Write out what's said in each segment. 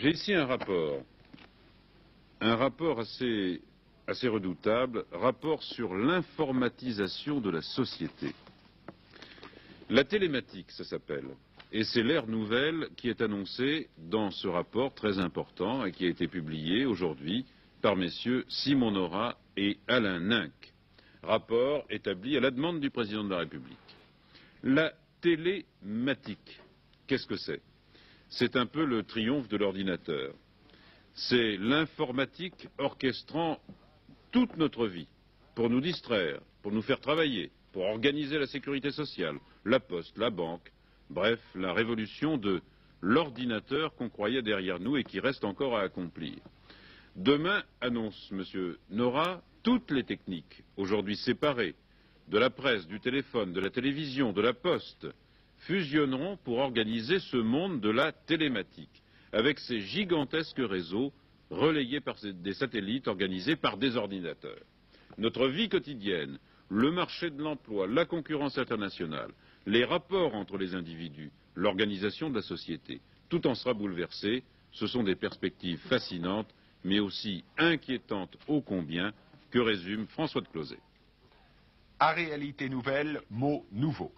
J'ai ici un rapport assez redoutable, rapport sur l'informatisation de la société. La télématique, ça s'appelle, et c'est l'ère nouvelle qui est annoncée dans ce rapport très important et qui a été publié aujourd'hui par messieurs Simon Nora et Alain Ninck. Rapport établi à la demande du président de la République. La télématique, qu'est-ce que c'est? C'est un peu le triomphe de l'ordinateur. C'est l'informatique orchestrant toute notre vie pour nous distraire, pour nous faire travailler, pour organiser la sécurité sociale, la poste, la banque, bref, la révolution de l'ordinateur qu'on croyait derrière nous et qui reste encore à accomplir. Demain, annonce M. Nora, toutes les techniques, aujourd'hui séparées, de la presse, du téléphone, de la télévision, de la poste, fusionneront pour organiser ce monde de la télématique, avec ces gigantesques réseaux relayés par des satellites organisés par des ordinateurs. Notre vie quotidienne, le marché de l'emploi, la concurrence internationale, les rapports entre les individus, l'organisation de la société, tout en sera bouleversé. Ce sont des perspectives fascinantes, mais aussi inquiétantes ô combien, que résume François de Closet. À réalité nouvelle, mot nouveau.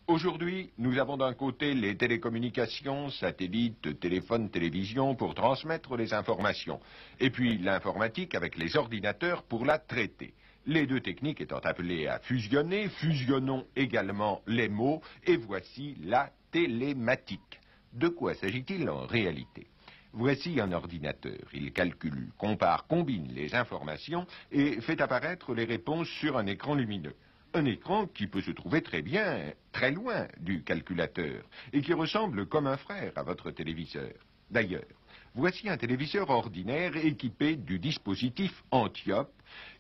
Aujourd'hui, nous avons d'un côté les télécommunications, satellites, téléphones, télévision pour transmettre les informations, et puis l'informatique avec les ordinateurs pour la traiter. Les deux techniques étant appelées à fusionner, fusionnons également les mots, et voici la télématique. De quoi s'agit-il en réalité? Voici un ordinateur. Il calcule, compare, combine les informations et fait apparaître les réponses sur un écran lumineux. Un écran qui peut se trouver très bien, très loin du calculateur, et qui ressemble comme un frère à votre téléviseur. D'ailleurs, voici un téléviseur ordinaire équipé du dispositif Antiope,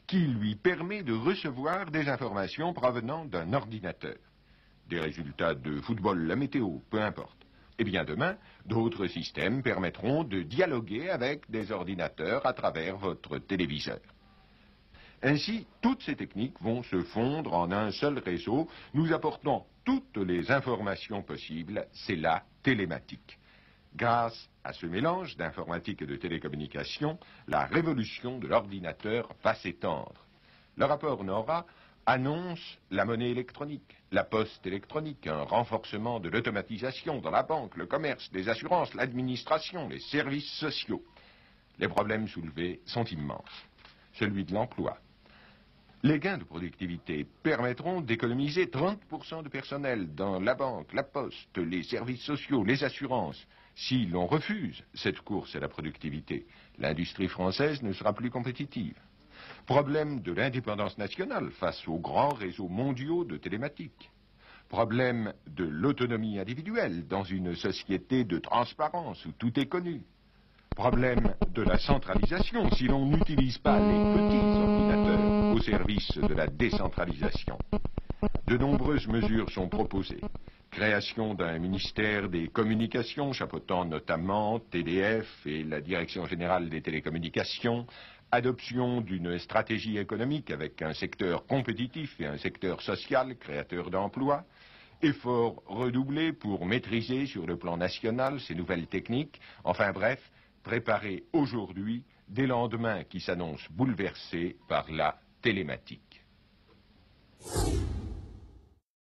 qui lui permet de recevoir des informations provenant d'un ordinateur. Des résultats de football, la météo, peu importe. Eh bien demain, d'autres systèmes permettront de dialoguer avec des ordinateurs à travers votre téléviseur. Ainsi, toutes ces techniques vont se fondre en un seul réseau, nous apportant toutes les informations possibles, c'est la télématique. Grâce à ce mélange d'informatique et de télécommunications, la révolution de l'ordinateur va s'étendre. Le rapport Nora annonce la monnaie électronique, la poste électronique, un renforcement de l'automatisation dans la banque, le commerce, les assurances, l'administration, les services sociaux. Les problèmes soulevés sont immenses. Celui de l'emploi. Les gains de productivité permettront d'économiser 30% de personnel dans la banque, la poste, les services sociaux, les assurances. Si l'on refuse cette course à la productivité, l'industrie française ne sera plus compétitive. Problème de l'indépendance nationale face aux grands réseaux mondiaux de télématique. Problème de l'autonomie individuelle dans une société de transparence où tout est connu. Problème de la centralisation si l'on n'utilise pas les petits ordinateurs au service de la décentralisation. De nombreuses mesures sont proposées. Création d'un ministère des communications chapeautant notamment TDF et la Direction générale des télécommunications, adoption d'une stratégie économique avec un secteur compétitif et un secteur social créateur d'emplois, efforts redoublés pour maîtriser sur le plan national ces nouvelles techniques, enfin bref, préparer aujourd'hui des lendemains qui s'annoncent bouleversés par la télématique.